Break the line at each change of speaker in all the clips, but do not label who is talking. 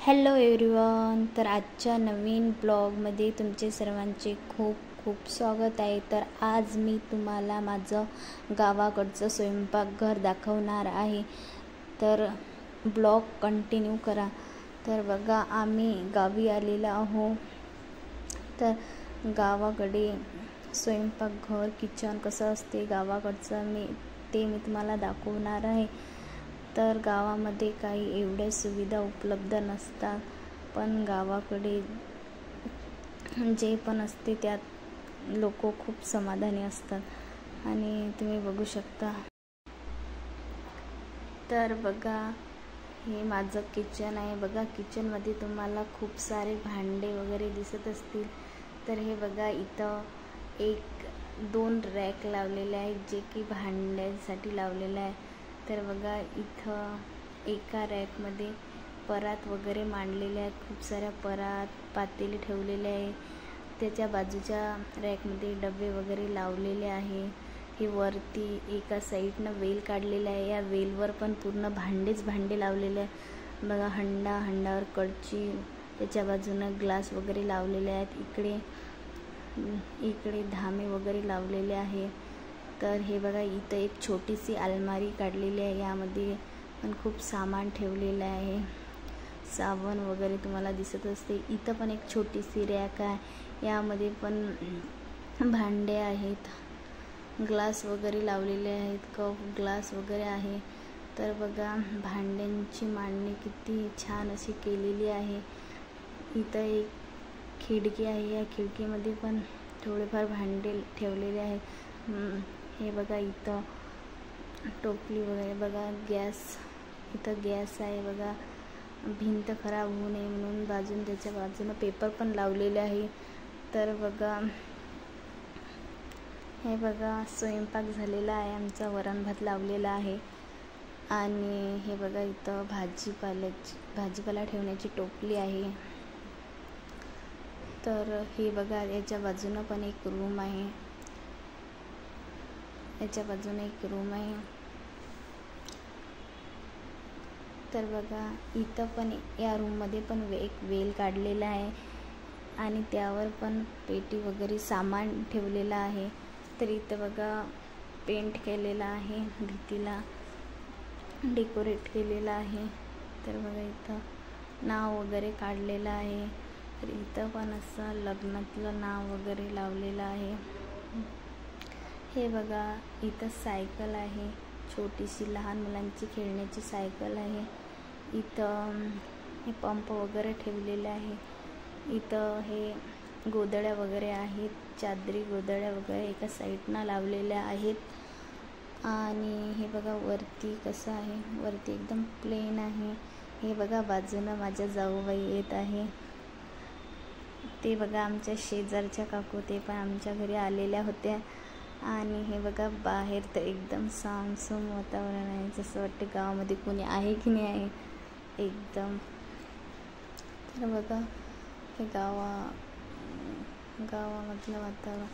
Hello everyone. तर आजच्या नवीन ब्लॉगमध्ये तुमचे सर्वांचे खूप खूप स्वागत आहे. तर आज मी तुम्हाला माझं गावाकडचं स्वयंपाकघर दाखवणार आहे. तर ब्लॉग कंटिन्यू करा. तर बघा, आम्ही गावी आलेलो आहोत. तर गावाकडे स्वयंपाकघर किचन कसं असते गावाकडचं मी तुम्हाला दाखवणार आहे. तर गावामध्ये काही एवढ्या सुविधा उपलब्ध नसतात, पण गावाकडे जे पण असते त्यात लोक खूप समाधानी असतात आणि तुम्ही बघू शकता. तर बघा, हे माझं किचन आहे. बघा, किचनमध्ये तुम्हाला खूप सारे भांडे वगैरे दिसत असतील. तर हे बघा, इथं 1-2 रॅक लावलेले आहेत जे की भांड्यांसाठी लावलेले आहे. तर बघा, इथं एका रॅकमध्ये परात वगैरे मांडलेले आहेत. खूप साऱ्या परात पातेले ठेवलेले आहे. त्याच्या बाजूच्या रॅकमध्ये डबे वगैरे लावलेले आहे. हे वरती एका साईडनं वेल काढलेला आहे. या वेलवर पण पूर्ण भांडे लावलेले आहे. बघा, हंडावर कढची, त्याच्या बाजूनं ग्लास वगैरे लावलेले आहेत. इकडे धामे वगैरे लावलेले आहे. तर हे बघा, इथं एक छोटीशी अलमारी काढलेली आहे. यामध्ये पण खूप सामान ठेवलेलं आहे. साबण वगैरे तुम्हाला दिसत असते. इथं पण एक छोटीशी रॅक आहे. यामध्ये पण भांडे आहेत. ग्लास वगैरे लावलेले आहेत. कप ग्लास वगैरे आहे. तर बघा, भांड्यांची मांडणी किती छान अशी केलेली आहे. इथं एक खिडकी आहे. या खिडकीमध्ये पण थोडेफार भांडे ठेवलेले आहेत. हे बघा, इथं टोपली वगैरे. बघा, इथं गॅस आहे. बघा, भिंत खराब होऊ नये म्हणून त्याच्या बाजूनं पेपर पण लावलेले आहे. तर बघा, हे बघा, स्वयंपाक झालेला आहे. आमचा वरण भात लावलेला आहे. आणि हे बघा, इथं भाजीपाला ठेवण्याची टोपली आहे. तर हे बघा, याच्या बाजूनं पण एक रूम आहे. तर बघा, इथं पण या रूममध्ये पण एक वेल काढलेला आहे आणि त्यावर पण पेटी वगैरे सामान ठेवलेलं आहे. तर इथं बघा, पेंट केलेला आहे. भिंतीला डेकोरेट केलेलं आहे. तर बघा, इथं नाव वगैरे काढलेलं आहे. तर इथं पण असं लग्नातलं नाव वगैरे लावलेलं आहे. हे बघा, इथं सायकल आहे. छोटीशी लहान मुलांची खेळण्याची सायकल आहे. इथं हे पंप वगैरे ठेवलेले आहे. इथं हे गोधड्या वगैरे आहेत. चादरी गोधड्या वगैरे एका साईडनं लावलेल्या आहेत. आणि हे बघा, वरती कसं आहे. वरती एकदम प्लेन आहे. हे बघा, बाजूनं माझ्या जाऊबाई येत आहे. ते बघा, आमच्या शेजारच्या काकू, ते पण आमच्या घरी आलेल्या होत्या. आणि हे बघा, बाहेर तर एकदम सामसूम वातावरण आहे. जसं वाटतं गावामध्ये कोणी आहे की नाही आहे एकदम. तर बघा, हे गावामधलं वातावरण.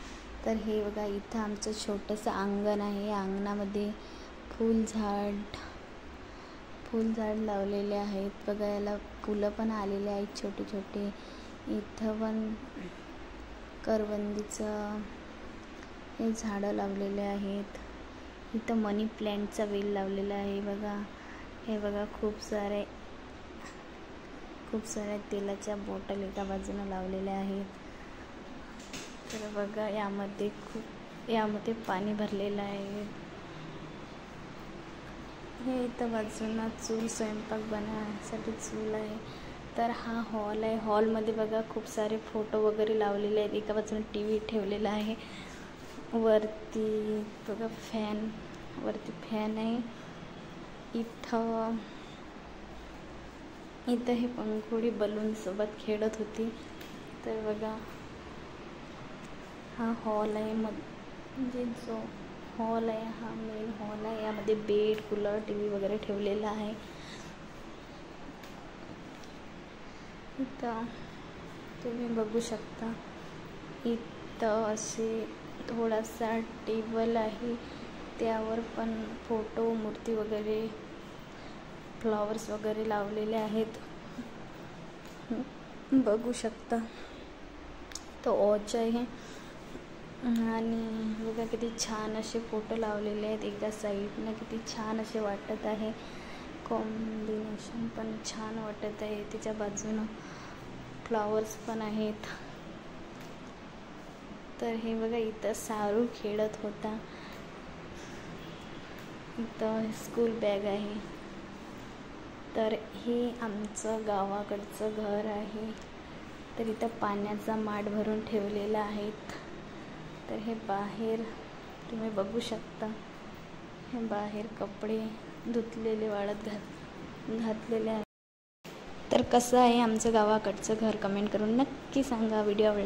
तर हे बघा, इथं आमचं छोटंसं अंगण आहे. या अंगणामध्ये फुलझाड लावलेले आहेत. बघा, याला फुलं पण आलेले आहेत छोटे छोटे. इथं पण करवंदीचं हे झाडं लावलेले आहेत. इथं मनी प्लॅन्टचा वेल लावलेला आहे. बघा, हे बघा, खूप साऱ्या तेलाच्या बॉटल एका बाजूनं लावलेल्या आहेत. तर बघा, यामध्ये पाणी भरलेलं आहे. हे इथं बाजूनं स्वयंपाक बनवण्यासाठी चूल आहे. तर हा हॉल आहे. हॉलमध्ये बघा, खूप सारे फोटो वगैरे लावलेले आहेत. एका बाजूनं TV ठेवलेला आहे. वरती बघा, वरती फॅन आहे. इथं हे पंखुडी बलूनसोबत खेळत होती. तर बघा, हा हॉल आहे. म्हणजे जो हॉल आहे हा मेन हॉल आहे. यामध्ये बेड, कूलर, TV वगैरे ठेवलेला आहे. इथं तुम्ही बघू शकता. इथं असे थोडासा टेबल आहे. त्यावर पण फोटो, मूर्ती वगैरे, फ्लॉवर्स वगैरे लावलेले आहेत. बघू शकता तो ऑच आहे आणि बघा किती छान असे फोटो लावलेले आहेत एका साईडनं. किती छान असे वाटत आहे, कॉम्बिनेशन पण छान वाटत आहे. त्याच्या बाजूनं फ्लॉवर्स पण आहेत. तर हे बघा इथं सारू खेळत होता. इथं स्कूल बॅग आहे. तर हे आमचं गावाकडचं घर आहे. तर इथं पाण्याचा माठ भरून ठेवलेला आहेत. तर हे बाहेर तुम्ही बघू शकता, हे बाहेर कपडे धुतलेले वाळत घातलेले आहेत. तर कसं आहे आमचं गावाकडचं घर कमेंट करून नक्की सांगा. व्हिडिओ आवडला